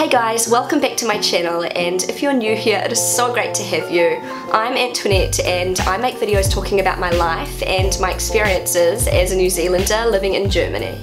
Hey guys, welcome back to my channel, and if you're new here, it is so great to have you. I'm Antoinette and I make videos talking about my life and my experiences as a New Zealander living in Germany.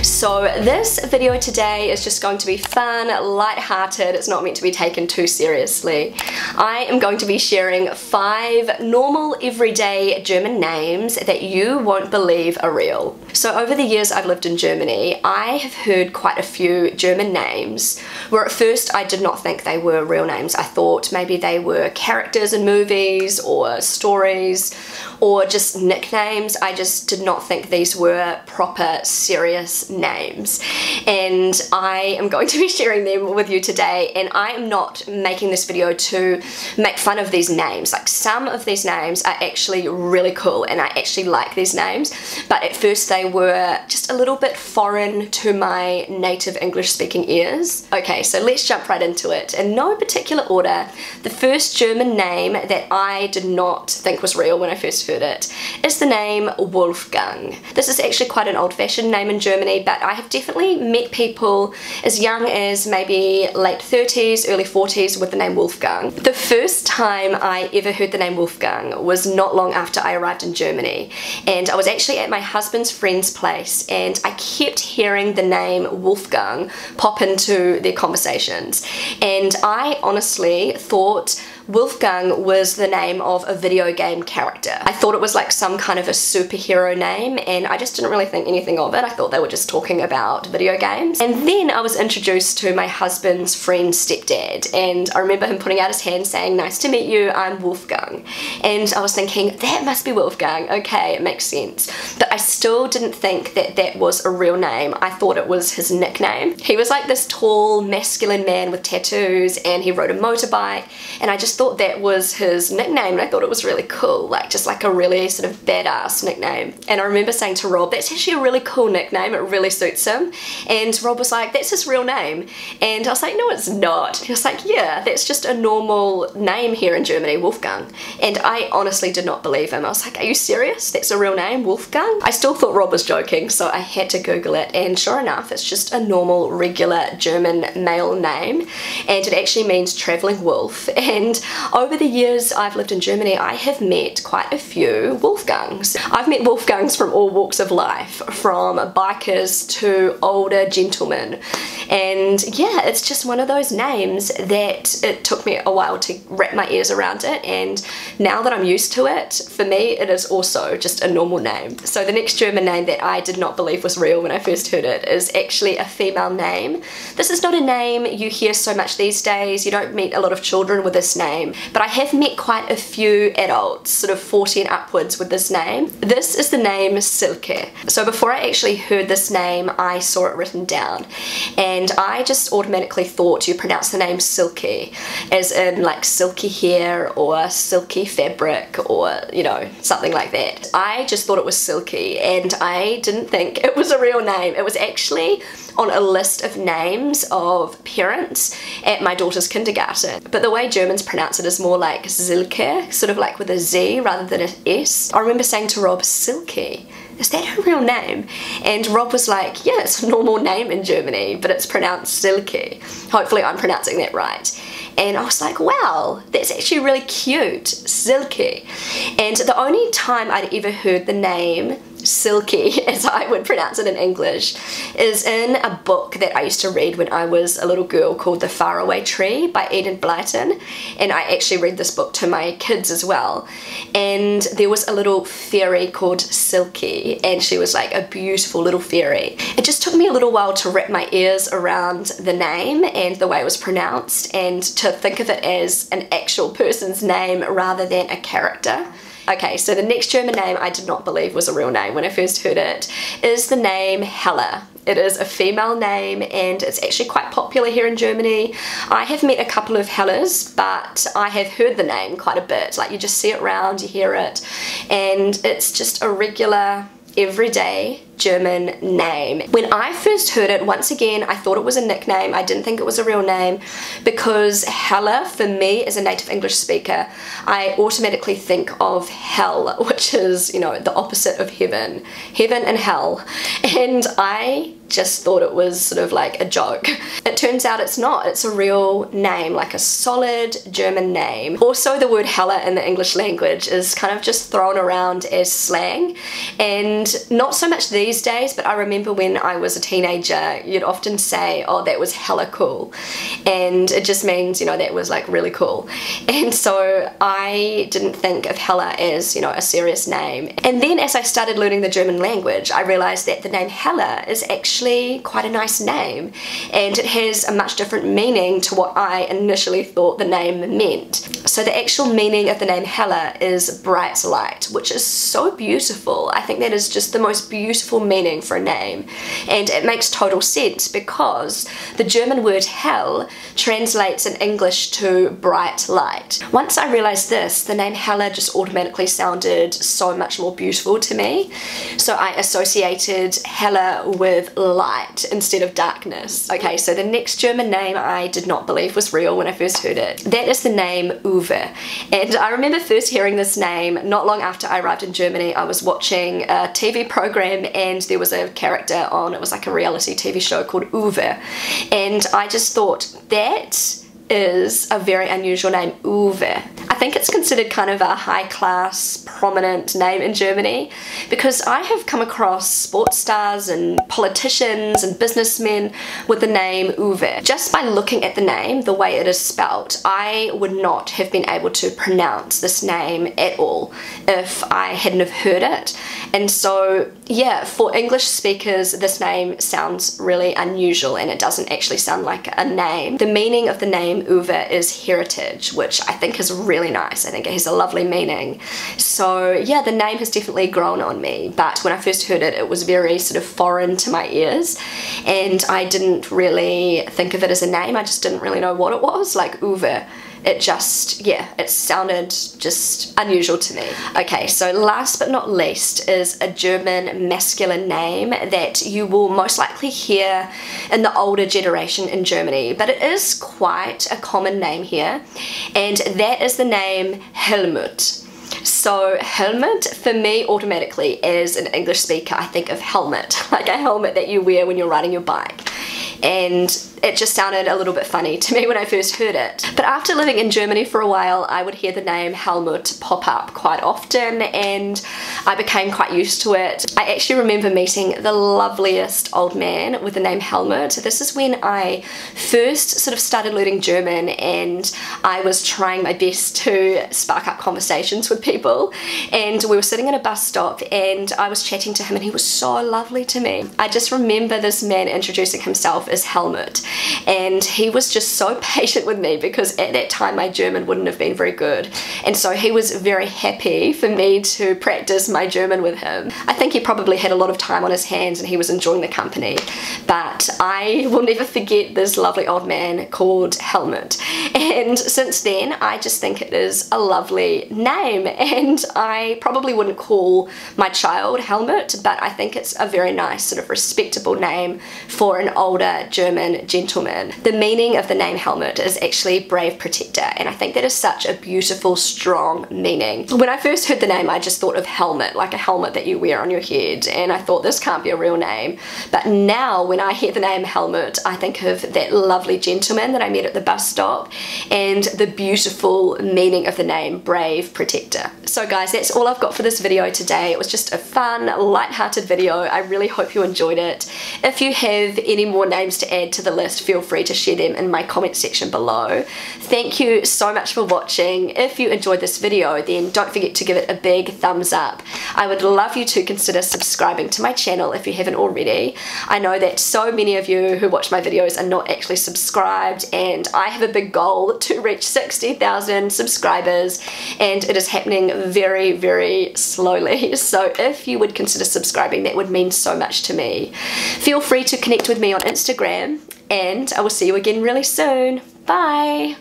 So this video today is just going to be fun, light-hearted. It's not meant to be taken too seriously. I am going to be sharing 5 normal everyday German names that you won't believe are real. So over the years I've lived in Germany, I have heard quite a few German names where at first I did not think they were real names. I thought maybe they were characters in movies or stories or just nicknames. I just did not think these were proper, serious names. And I am going to be sharing them with you today, and I am not making this video to make fun of these names. Like, some of these names are actually really cool and I actually like these names, but at first they were just a little bit foreign to my native English speaking ears. Okay, so let's jump right into it. In no particular order, the first German name that I did not think was real when I first heard it is the name Wolfgang. This is actually quite an old-fashioned name in Germany, but I have definitely met people as young as maybe late 30s, early 40s with the name Wolfgang. The first time I ever heard the name Wolfgang was not long after I arrived in Germany, and I was actually at my husband's friend's place, and I kept hearing the name Wolfgang pop into their conversations, and I honestly thought Wolfgang was the name of a video game character. I thought it was like some kind of a superhero name, and I just didn't really think anything of it. I thought they were just talking about video games. And then I was introduced to my husband's friend's stepdad, and I remember him putting out his hand saying, "Nice to meet you, I'm Wolfgang." And I was thinking, that must be Wolfgang, okay, it makes sense. But I still didn't think that that was a real name. I thought it was his nickname. He was like this tall, masculine man with tattoos, and he rode a motorbike, and I just thought that was his nickname, and I thought it was really cool, like just like a really sort of badass nickname. And I remember saying to Rob, that's actually a really cool nickname, it really suits him. And Rob was like, that's his real name. And I was like, no it's not. He was like, yeah, that's just a normal name here in Germany, Wolfgang. And I honestly did not believe him. I was like, are you serious? That's a real name, Wolfgang? I still thought Rob was joking, so I had to Google it, and sure enough, it's just a normal, regular German male name, and it actually means traveling wolf. And over the years I've lived in Germany, I have met quite a few Wolfgangs. I've met Wolfgangs from all walks of life, from bikers to older gentlemen. And yeah, it's just one of those names that it took me a while to wrap my ears around it, and now that I'm used to it, for me it is also just a normal name. So the next German name that I did not believe was real when I first heard it is actually a female name. This is not a name you hear so much these days. You don't meet a lot of children with this name, but I have met quite a few adults, sort of 40 and upwards, with this name. This is the name Silke. So before I actually heard this name, I saw it written down, and I just automatically thought you pronounce the name Silke as in like silky hair or silky fabric, or you know, something like that. I just thought it was Silky, and I didn't think it was a real name. It was actually on a list of names of parents at my daughter's kindergarten, but the way Germans pronounce it is more like Silke, sort of like with a Z rather than an S. I remember saying to Rob, Silke, is that her real name? And Rob was like, yeah, it's a normal name in Germany, but it's pronounced Silke. Hopefully I'm pronouncing that right. And I was like, wow, that's actually really cute, Silke. And the only time I'd ever heard the name Silky, as I would pronounce it in English, is in a book that I used to read when I was a little girl called The Faraway Tree by Eden Blyton, and I actually read this book to my kids as well. And there was a little fairy called Silky, and she was like a beautiful little fairy. It just took me a little while to wrap my ears around the name and the way it was pronounced, and to think of it as an actual person's name rather than a character. Okay, so the next German name I did not believe was a real name when I first heard it is the name Hella. It is a female name, and it's actually quite popular here in Germany. I have met a couple of Hellas, but I have heard the name quite a bit. Like, you just see it around, you hear it, and it's just a regular, everyday German name. When I first heard it, once again, I thought it was a nickname. I didn't think it was a real name, because Hella, for me as a native English speaker, I automatically think of hell, which is, you know, the opposite of heaven. Heaven and hell. And I just thought it was sort of like a joke. It turns out it's not. It's a real name, like a solid German name. Also, the word Hella in the English language is kind of just thrown around as slang, and not so much these days, but I remember when I was a teenager, you'd often say, oh, that was hella cool, and it just means, you know, that was like really cool. And so I didn't think of Hella as, you know, a serious name. And then as I started learning the German language, I realized that the name Hella is actually quite a nice name, and it has a much different meaning to what I initially thought the name meant. So the actual meaning of the name Hella is bright light, which is so beautiful. I think that is just the most beautiful meaning for a name, and it makes total sense because the German word hell translates in English to bright light. Once I realized this, the name Hella just automatically sounded so much more beautiful to me, so I associated Hella with light instead of darkness. Okay, so the next German name I did not believe was real when I first heard it. That is the name Uwe. And I remember first hearing this name not long after I arrived in Germany. I was watching a TV program and there was a character on, it was like a reality TV show called Uwe. And I just thought, that is a very unusual name, Uwe. I think it's considered kind of a high-class, prominent name in Germany because I have come across sports stars and politicians and businessmen with the name Uwe. Just by looking at the name, the way it is spelt, I would not have been able to pronounce this name at all if I hadn't have heard it. And so, yeah, for English speakers, this name sounds really unusual and it doesn't actually sound like a name. The meaning of the name Uwe is heritage, which I think is really nice. I think it has a lovely meaning. So yeah, the name has definitely grown on me, but when I first heard it, it was very sort of foreign to my ears, and I didn't really think of it as a name. I just didn't really know what it was, like Uwe. It just, yeah, it sounded just unusual to me. Okay, so last but not least is a German masculine name that you will most likely hear in the older generation in Germany, but it is quite a common name here, and that is the name Helmut. So Helmut, for me, automatically, as an English speaker, I think of helmet, like a helmet that you wear when you're riding your bike. And it just sounded a little bit funny to me when I first heard it. But after living in Germany for a while, I would hear the name Helmut pop up quite often, and I became quite used to it. I actually remember meeting the loveliest old man with the name Helmut. This is when I first sort of started learning German, and I was trying my best to spark up conversations with people, and we were sitting at a bus stop and I was chatting to him and he was so lovely to me. I just remember this man introducing himself as Helmut, and he was just so patient with me because at that time my German wouldn't have been very good, and so he was very happy for me to practice my German with him. I think he probably had a lot of time on his hands and he was enjoying the company, but I will never forget this lovely old man called Helmut, and since then I just think it is a lovely name, and I probably wouldn't call my child Helmut, but I think it's a very nice sort of respectable name for an older German gentleman. The meaning of the name Helmut is actually brave protector, and I think that is such a beautiful, strong meaning. When I first heard the name, I just thought of helmet, like a helmet that you wear on your head, and I thought this can't be a real name. But now when I hear the name Helmut, I think of that lovely gentleman that I met at the bus stop and the beautiful meaning of the name brave protector. So guys, that's all I've got for this video today. It was just a fun, light-hearted video. I really hope you enjoyed it. If you have any more names to add to the list, feel free to share them in my comment section below. Thank you so much for watching. If you enjoyed this video, then don't forget to give it a big thumbs up. I would love you to consider subscribing to my channel if you haven't already. I know that so many of you who watch my videos are not actually subscribed, and I have a big goal to reach 60,000 subscribers, and it is happening very, very slowly. So if you would consider subscribing, that would mean so much to me. Feel free to connect with me on Instagram, and I will see you again really soon. Bye!